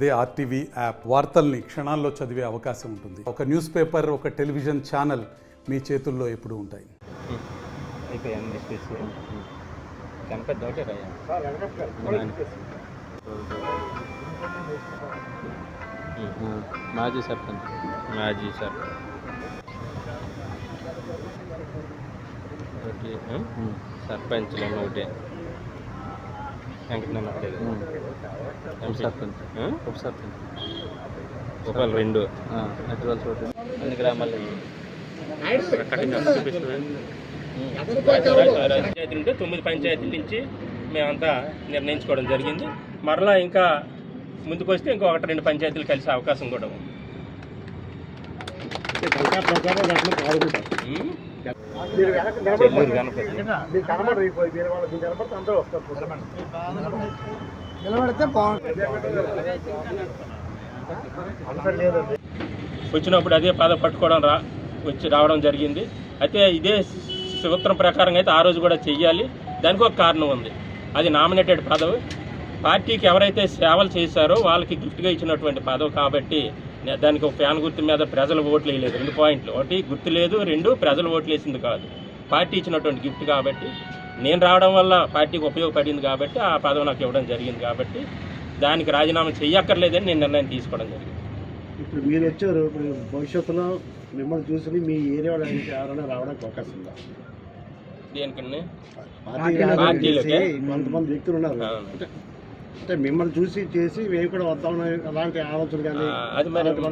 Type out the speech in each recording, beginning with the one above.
అదే RTV app వార్తల్ని క్షణాల్లో చదివే అవకాశం ఉంటుంది. ఒక న్యూస్ పేపర్, ఒక టెలివిజన్ ఛానల్ మీ చేతుల్లో ఎప్పుడూ ఉంటాయి. మాజీ సర్పంచ్ సర్పంచ్లో ఒకటే వెంకటనారాయణ సర్పంచ్ ఉప సర్పంచ్ ఒకళ్ళు రెండు అన్ని గ్రామాల్లో పంచాయతీలు ఉంటే 9 పంచాయతీల నుంచి మేమంతా నిర్ణయించుకోవడం జరిగింది. మరలా ఇంకా ముందుకు వస్తే ఇంకో 1-2 పంచాయతీలు కలిసే అవకాశం కూడా ఉంది. వచ్చినప్పుడు అదే పద పట్టుకోవడం రావడం జరిగింది. అయితే ఇదే సూత్రం ప్రకారం అయితే ఆ రోజు కూడా చెయ్యాలి. దానికి ఒక కారణం ఉంది. అది నామినేటెడ్ పదవి. పార్టీకి ఎవరైతే సేవలు చేశారో వాళ్ళకి గిఫ్ట్గా ఇచ్చినటువంటి పదవి కాబట్టి దానికి ఒక ఫ్యాన్ గుర్తు మీద ప్రజలు ఓట్లు వేయలేదు. 2 పాయింట్లు: 1 గుర్తు లేదు, 2 ప్రజలు ఓట్లు వేసింది కాదు, పార్టీ ఇచ్చినటువంటి గిఫ్ట్ కాబట్టి నేను రావడం వల్ల పార్టీకి ఉపయోగపడింది కాబట్టి ఆ పదవి నాకు ఇవ్వడం జరిగింది. కాబట్టి దానికి రాజీనామా చెయ్యక్కర్లేదని నేను నిర్ణయం తీసుకోవడం జరిగింది. ఇప్పుడు మీరు వచ్చారు, భవిష్యత్తులో మిమ్మల్ని చూసి మీ ఏరియా ఎవరైనా రావడానికి అవకాశం ఉందా? దేనికన్నా పార్టీలకి కొంతమంది వ్యక్తులు ఉన్నారు అంటే మిమ్మల్ని చూసి చేసి మేము కూడా వద్దామని అలాంటి ఆలోచన కానీ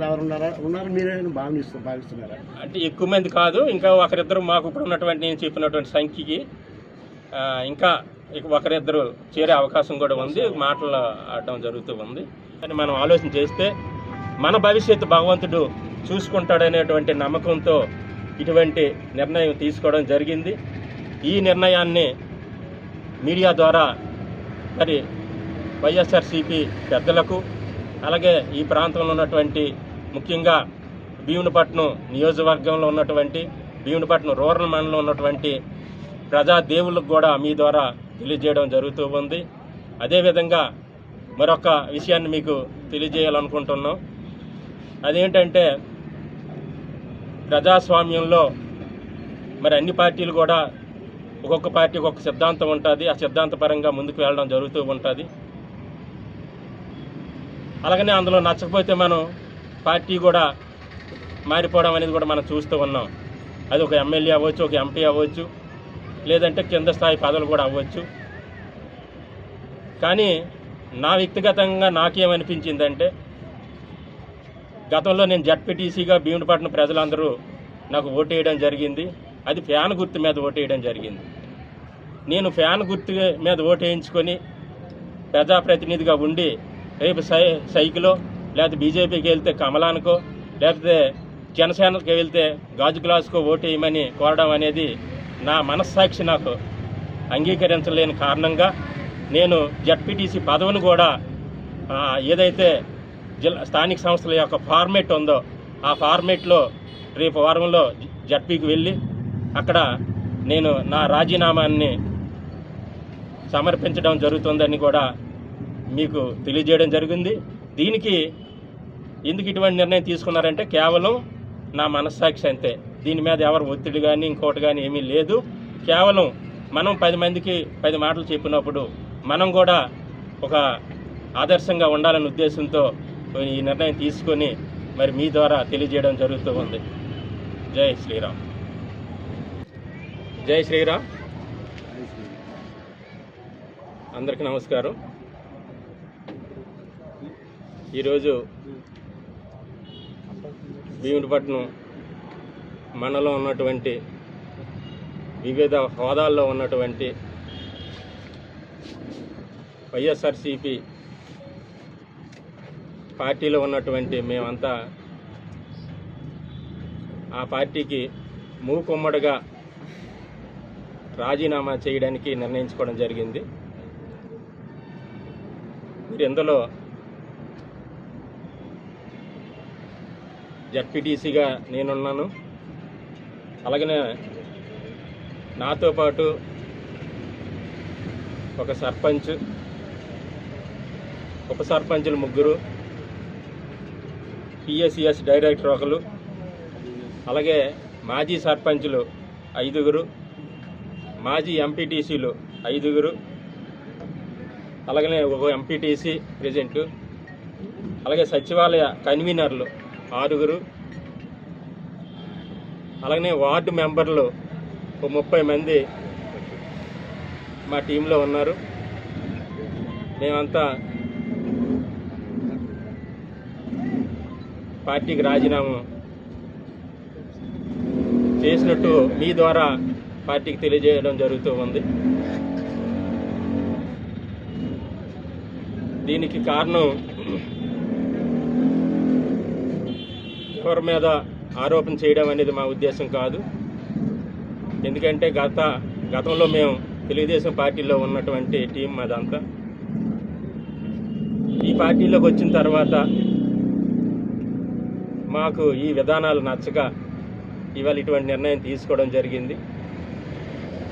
ఎవరు ఉన్నారు మీరే భావిస్తున్నారా? అంటే ఎక్కువ మంది కాదు, ఇంకా ఒకరిద్దరు మాకు ఇప్పుడు ఉన్నటువంటి నేను చెప్పినటువంటి సంఖ్యకి ఇంకా ఒకరిద్దరు చేరే అవకాశం కూడా ఉంది. మాటలు ఆడడం జరుగుతూ ఉంది. అని మనం ఆలోచన చేస్తే మన భవిష్యత్తు భగవంతుడు చూసుకుంటాడనేటువంటి నమ్మకంతో ఇటువంటి నిర్ణయం తీసుకోవడం జరిగింది. ఈ నిర్ణయాన్ని మీడియా ద్వారా మరి వైఎస్ఆర్సీపీ పెద్దలకు, అలాగే ఈ ప్రాంతంలో ఉన్నటువంటి ముఖ్యంగా భీమునిపట్నం నియోజకవర్గంలో ఉన్నటువంటి భీమునిపట్నం రూరల్ మండలంలో ఉన్నటువంటి ప్రజాదేవులకు కూడా మీ ద్వారా తెలియజేయడం జరుగుతూ ఉంది. అదేవిధంగా మరొక విషయాన్ని మీకు తెలియజేయాలనుకుంటున్నాం. అదేంటంటే ప్రజాస్వామ్యంలో మరి అన్ని పార్టీలు కూడా ఒక్కొక్క పార్టీకి ఒక సిద్ధాంతం ఉంటుంది. ఆ సిద్ధాంతపరంగా ముందుకు వెళ్ళడం జరుగుతూ ఉంటుంది. అలాగనే అందులో నచ్చకపోతే మనం పార్టీ కూడా మారిపోవడం అనేది కూడా మనం చూస్తూ ఉన్నాం. అది ఒక ఎమ్మెల్యే అవ్వచ్చు, ఒక ఎంపీ అవ్వచ్చు, లేదంటే కింద స్థాయి పదవులు కూడా అవ్వచ్చు. కానీ నా వ్యక్తిగతంగా నాకేమనిపించిందంటే గతంలో నేను జడ్పీటీసీగా భీమునిపట్నం ప్రజలందరూ నాకు ఓటేయడం జరిగింది. అది ఫ్యాన్ గుర్తు మీద ఓటేయడం జరిగింది. నేను ఫ్యాన్ గుర్తు మీద ఓటేయించుకొని ప్రజాప్రతినిధిగా ఉండి రేపు సైకిలో లేకపోతే బీజేపీకి వెళ్తే కమలానికో లేకపోతే జనసేనకి వెళ్తే గాజు గ్లాసుకో ఓటేయమని కోరడం అనేది నా మనస్సాక్షి నాకు అంగీకరించలేని కారణంగా నేను జడ్పీటీసీ పదవిని కూడా ఏదైతే స్థానిక సంస్థల యొక్క ఫార్మేట్ ఉందో ఆ ఫార్మేట్లో రేపు వారంలో జడ్పీకి వెళ్ళి అక్కడ నేను నా రాజీనామాన్ని సమర్పించడం జరుగుతుందని కూడా మీకు తెలియజేయడం జరిగింది. దీనికి ఎందుకు ఇటువంటి నిర్ణయం తీసుకున్నారంటే కేవలం నా మనస్సాక్షి అంతే. దీని మీద ఎవరు ఒత్తిడి కానీ ఇంకోటి కానీ ఏమీ లేదు. కేవలం మనం 10 మందికి 10 మాటలు చెప్పినప్పుడు మనం కూడా ఒక ఆదర్శంగా ఉండాలనే ఉద్దేశంతో ఈ నిర్ణయం తీసుకొని మరి మీ ద్వారా తెలియజేయడం జరుగుతూ ఉంది. జై శ్రీరామ్. జై శ్రీరామ్. అందరికీ నమస్కారం. ఈరోజు భీమునిపట్నం మండలం ఉన్నటువంటి వివిధ హోదాల్లో ఉన్నటువంటి వైఎస్ఆర్సీపీ పార్టీలో ఉన్నటువంటి మేమంతా ఆ పార్టీకి మూకుమ్మడిగా రాజీనామా చేయడానికి నిర్ణయించుకోవడం జరిగింది. మీరు ఇందులో జడ్పీటీసీగా నేనున్నాను. అలాగనే నాతో పాటు ఒక సర్పంచ్, ఉప సర్పంచులు 3, పిఎస్సిఎస్ డైరెక్టర్ ఒకరు, అలాగే మాజీ సర్పంచులు 5, మాజీ ఎంపీటీసీలు 5, అలాగనే ఒక ఎంపీటీసీ ప్రెసిడెంట్, అలాగే సచివాలయ కన్వీనర్లు 6, అలాగనే వార్డు మెంబర్లు ఒక 30 మంది మా టీంలో ఉన్నారు. మేమంతా పార్టీకి రాజీనామా చేసినట్టు మీ ద్వారా పార్టీకి తెలియజేయడం జరుగుతూ ఉంది. దీనికి కారణం ఎవరి మీద ఆరోపణ చేయడం అనేది మా ఉద్దేశం కాదు. ఎందుకంటే గతంలో మేము తెలుగుదేశం పార్టీలో ఉన్నటువంటి టీం అదంతా. ఈ పార్టీలోకి వచ్చిన తర్వాత మాకు ఈ విధానాలు నచ్చక ఇవాళ ఇటువంటి నిర్ణయం తీసుకోవడం జరిగింది.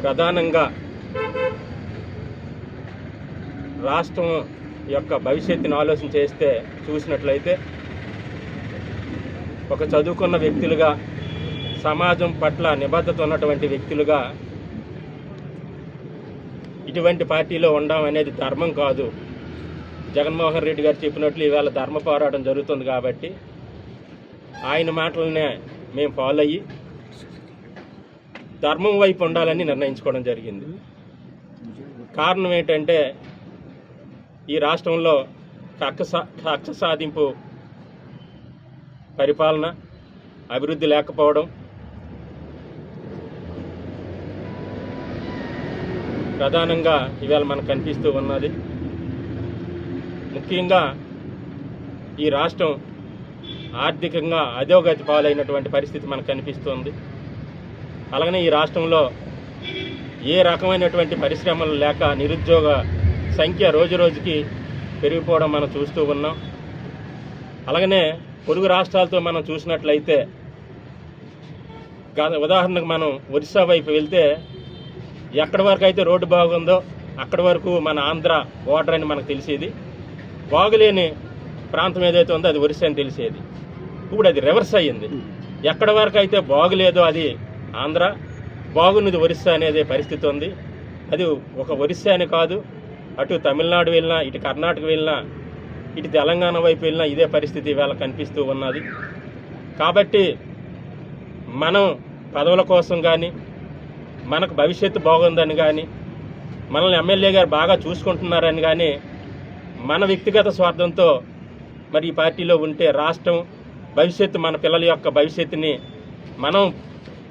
ప్రధానంగా రాష్ట్రం యొక్క భవిష్యత్తుని ఆలోచన చేస్తే చూసినట్లయితే ఒక చదువుకున్న వ్యక్తులుగా, సమాజం పట్ల నిబద్ధత ఉన్నటువంటి వ్యక్తులుగా ఇటువంటి పార్టీలో ఉండడం అనేది ధర్మం కాదు. జగన్మోహన్ రెడ్డి గారు చెప్పినట్లు ఇవాళ ధర్మ పోరాటం జరుగుతుంది కాబట్టి ఆయన మాటలనే మేము ఫాలో అయ్యి ధర్మం వైపు ఉండాలని నిర్ణయించుకోవడం జరిగింది. కారణం ఏంటంటే ఈ రాష్ట్రంలో కక్ష సాధింపు పరిపాలన, అభివృద్ధి లేకపోవడం, ప్రధానంగా ఇవాళ మనకు కనిపిస్తూ ఉన్నది. ముఖ్యంగా ఈ రాష్ట్రం ఆర్థికంగా అధోగతి పాలైనటువంటి పరిస్థితి మనకు కనిపిస్తుంది. అలాగనే ఈ రాష్ట్రంలో ఏ రకమైనటువంటి పరిశ్రమలు లేక నిరుద్యోగ సంఖ్య రోజురోజుకి పెరిగిపోవడం మనం చూస్తూ ఉన్నాం. అలాగనే పొరుగు రాష్ట్రాలతో మనం చూసినట్లయితే ఉదాహరణకు మనం ఒరిస్సా వైపు వెళ్తే ఎక్కడి వరకు అయితే రోడ్డు బాగుందో అక్కడి వరకు మన ఆంధ్ర బోర్డర్ అని మనకు తెలిసేది. బాగులేని ప్రాంతం ఏదైతే ఉందో అది ఒరిస్సా అని తెలిసేది. ఇప్పుడు అది రివర్స్ అయ్యింది. ఎక్కడి వరకు అయితే బాగులేదో అది ఆంధ్ర, బాగున్నది ఒరిస్సా అనేది పరిస్థితి ఉంది. అది ఒక ఒరిస్సా అని కాదు, అటు తమిళనాడు వెళ్ళినా, ఇటు కర్ణాటక వెళ్ళినా, ఇటు తెలంగాణ వైపు వెళ్ళినా ఇదే పరిస్థితి ఇవాళ కనిపిస్తూ ఉన్నది. కాబట్టి మనం పదవుల కోసం కానీ, మనకు భవిష్యత్తు బాగుందని కానీ, మనల్ని ఎమ్మెల్యే గారు బాగా చూసుకుంటున్నారని కానీ, మన వ్యక్తిగత స్వార్థంతో మరి ఈ పార్టీలో ఉంటే రాష్ట్రం భవిష్యత్తు, మన పిల్లల యొక్క భవిష్యత్తుని మనం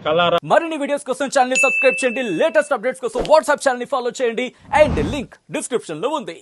కలారా. మరిన్ని వీడియోస్ కోసం ఛానల్ ని సబ్స్క్రైబ్ చేయండి. లేటెస్ట్ అప్డేట్స్ కోసం వాట్సాప్ ఛానల్ ని ఫాలో చేయండి. అండ్ లింక్ డిస్క్రిప్షన్ లో ఉంది.